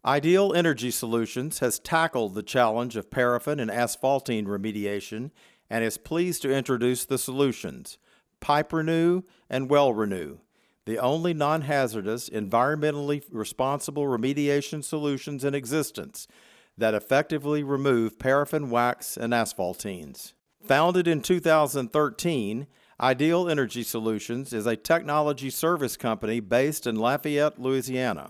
Ideal Energy Solutions has tackled the challenge of paraffin and asphaltene remediation and is pleased to introduce the solutions, PipeRenew and WellRenew, the only non-hazardous, environmentally responsible remediation solutions in existence that effectively remove paraffin wax and asphaltenes. Founded in 2013, Ideal Energy Solutions is a technology service company based in Lafayette, Louisiana.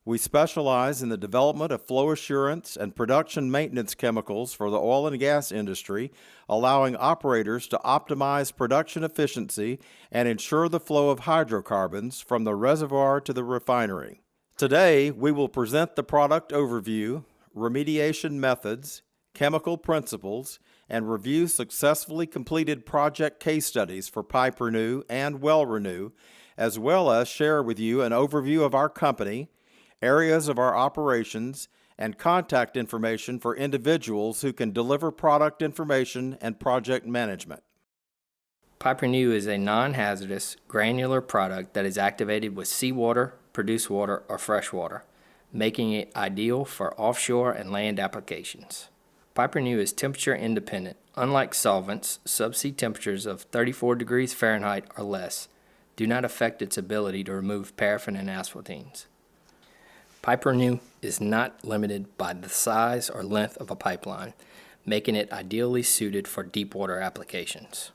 We specialize in the development of flow assurance and production maintenance chemicals for the oil and gas industry, allowing operators to optimize production efficiency and ensure the flow of hydrocarbons from the reservoir to the refinery. Today, we will present the product overview, remediation methods, chemical principles, and review successfully completed project case studies for PipeRenew and WellRenew, as well as share with you an overview of our company, areas of our operations, and contact information for individuals who can deliver product information and project management. PipeRenew is a non-hazardous, granular product that is activated with seawater, produced water, or fresh water, making it ideal for offshore and land applications. PipeRenew is temperature independent. Unlike solvents, subsea temperatures of 34 degrees Fahrenheit or less do not affect its ability to remove paraffin and asphaltenes. PipeRenew is not limited by the size or length of a pipeline, making it ideally suited for deepwater applications.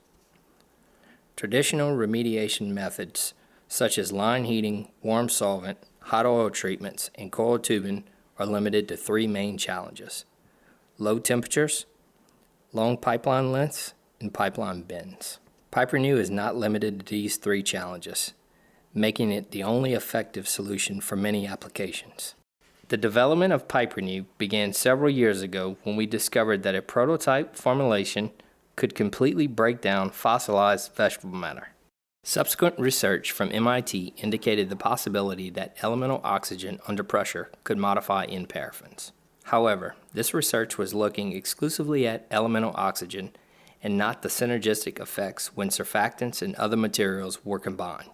Traditional remediation methods such as line heating, warm solvent, hot oil treatments, and coiled tubing are limited to three main challenges: low temperatures, long pipeline lengths, and pipeline bends. PipeRenew is not limited to these three challenges, making it the only effective solution for many applications. The development of PipeRenew began several years ago when we discovered that a prototype formulation could completely break down fossilized vegetable matter. Subsequent research from MIT indicated the possibility that elemental oxygen under pressure could modify end paraffins. However, this research was looking exclusively at elemental oxygen and not the synergistic effects when surfactants and other materials were combined.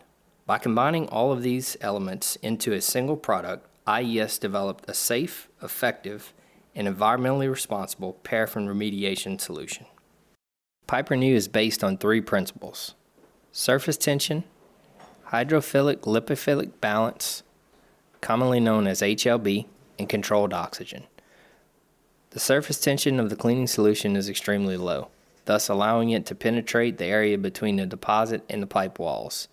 By combining all of these elements into a single product, IES developed a safe, effective, and environmentally responsible paraffin remediation solution. PipeRenew is based on three principles: surface tension, hydrophilic-lipophilic balance, commonly known as HLB, and controlled oxygen. The surface tension of the cleaning solution is extremely low, thus allowing it to penetrate the area between the deposit and the pipe walls,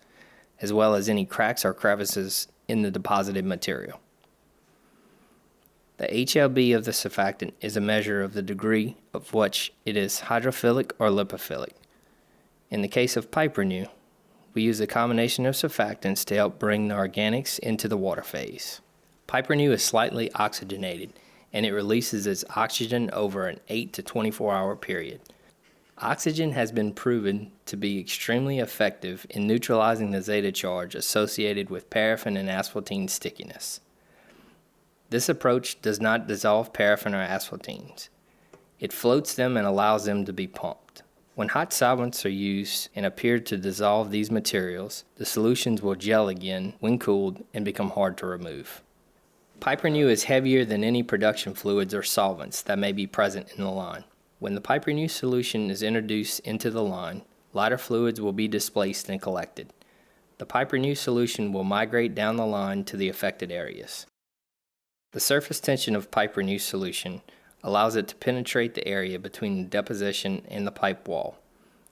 as well as any cracks or crevices in the deposited material. The HLB of the surfactant is a measure of the degree of which it is hydrophilic or lipophilic. In the case of PipeRenew, we use a combination of surfactants to help bring the organics into the water phase. PipeRenew is slightly oxygenated, and it releases its oxygen over an 8 to 24-hour period. Oxygen has been proven to be extremely effective in neutralizing the zeta charge associated with paraffin and asphaltene stickiness. This approach does not dissolve paraffin or asphaltenes. It floats them and allows them to be pumped. When hot solvents are used and appear to dissolve these materials, the solutions will gel again when cooled and become hard to remove. PipeRenew is heavier than any production fluids or solvents that may be present in the line. When the PipeRenew solution is introduced into the line, lighter fluids will be displaced and collected. The PipeRenew solution will migrate down the line to the affected areas. The surface tension of PipeRenew solution allows it to penetrate the area between the deposition and the pipe wall,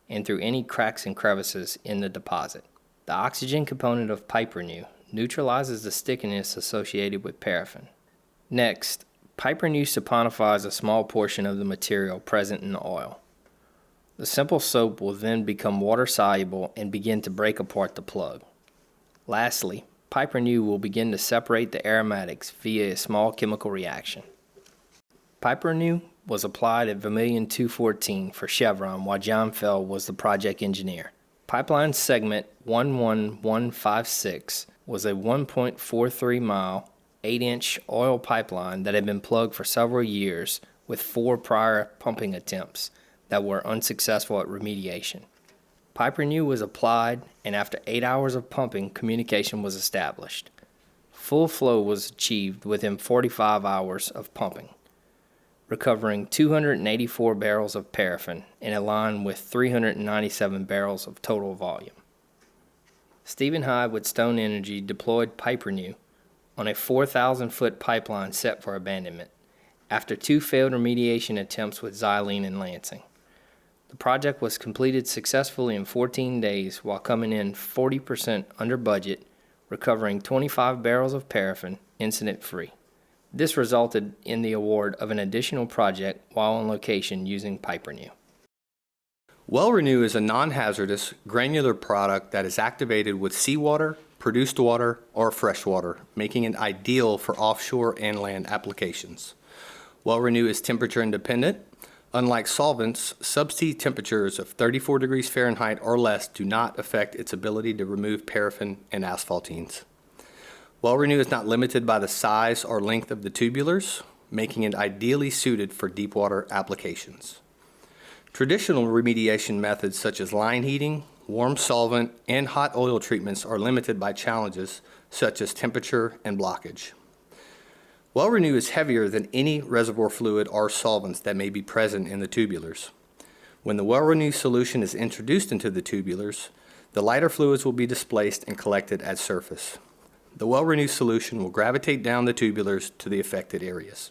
and through any cracks and crevices in the deposit. The oxygen component of PipeRenew neutralizes the stickiness associated with paraffin. Next, PipeRenew saponifies a small portion of the material present in the oil. The simple soap will then become water-soluble and begin to break apart the plug. Lastly, PipeRenew will begin to separate the aromatics via a small chemical reaction. PipeRenew was applied at Vermilion 214 for Chevron while John Fell was the project engineer. Pipeline segment 11156 was a 1.43 mile, 8-inch oil pipeline that had been plugged for several years with 4 prior pumping attempts that were unsuccessful at remediation. PipeRenew was applied, and after 8 hours of pumping, communication was established. Full flow was achieved within 45 hours of pumping, recovering 284 barrels of paraffin in a line with 397 barrels of total volume. Stephen Hyde with Stone Energy deployed PipeRenew on a 4,000-foot pipeline set for abandonment after 2 failed remediation attempts with xylene in Lansing. The project was completed successfully in 14 days while coming in 40% under budget, recovering 25 barrels of paraffin incident-free. This resulted in the award of an additional project while on location using PipeRenew. WellRenew is a non-hazardous, granular product that is activated with seawater, produced water, or fresh water, making it ideal for offshore and land applications. WellRenew is temperature independent. Unlike solvents, subsea temperatures of 34 degrees Fahrenheit or less do not affect its ability to remove paraffin and asphaltenes. WellRenew is not limited by the size or length of the tubulars, making it ideally suited for deepwater applications. Traditional remediation methods such as line heating, warm solvent, and hot oil treatments are limited by challenges such as temperature and blockage. WellRenew is heavier than any reservoir fluid or solvents that may be present in the tubulars. When the WellRenew solution is introduced into the tubulars, the lighter fluids will be displaced and collected at surface. The WellRenew solution will gravitate down the tubulars to the affected areas.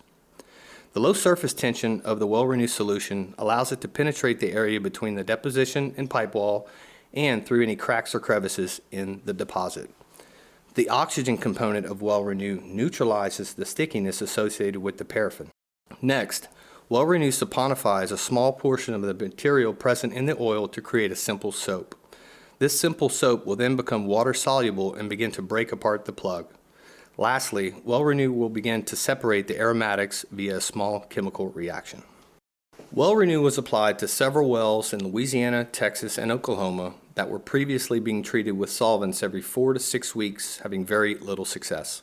The low surface tension of the WellRenew solution allows it to penetrate the area between the deposition and pipe wall and through any cracks or crevices in the deposit. The oxygen component of WellRenew neutralizes the stickiness associated with the paraffin. Next, WellRenew saponifies a small portion of the material present in the oil to create a simple soap. This simple soap will then become water soluble and begin to break apart the plug. Lastly, WellRenew will begin to separate the aromatics via a small chemical reaction. WellRenew was applied to several wells in Louisiana, Texas, and Oklahoma that were previously being treated with solvents every 4 to 6 weeks, having very little success.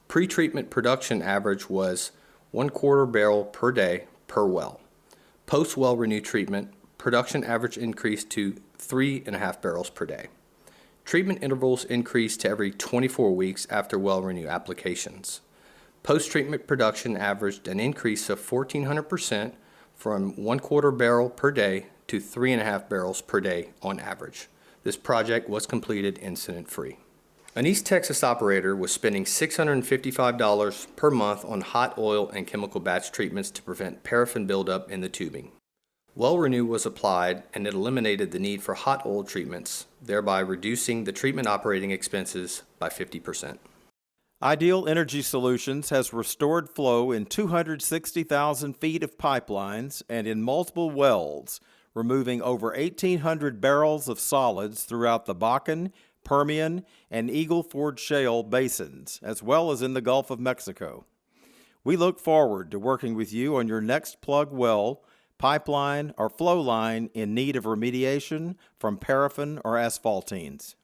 Pre-treatment production average was 1/4 barrel per day per well. Post-WellRenew treatment, production average increased to 3.5 barrels per day. Treatment intervals increased to every 24 weeks after WellRenew applications. Post-treatment production averaged an increase of 1,400% from 1/4 barrel per day to 3.5 barrels per day on average. This project was completed incident-free. An East Texas operator was spending $655 per month on hot oil and chemical batch treatments to prevent paraffin buildup in the tubing. WellRenew was applied and it eliminated the need for hot oil treatments, thereby reducing the treatment operating expenses by 50%. Ideal Energy Solutions has restored flow in 260,000 feet of pipelines and in multiple wells, removing over 1,800 barrels of solids throughout the Bakken, Permian, and Eagle Ford Shale basins, as well as in the Gulf of Mexico. We look forward to working with you on your next plug well, pipeline, or flow line in need of remediation from paraffin or asphaltenes.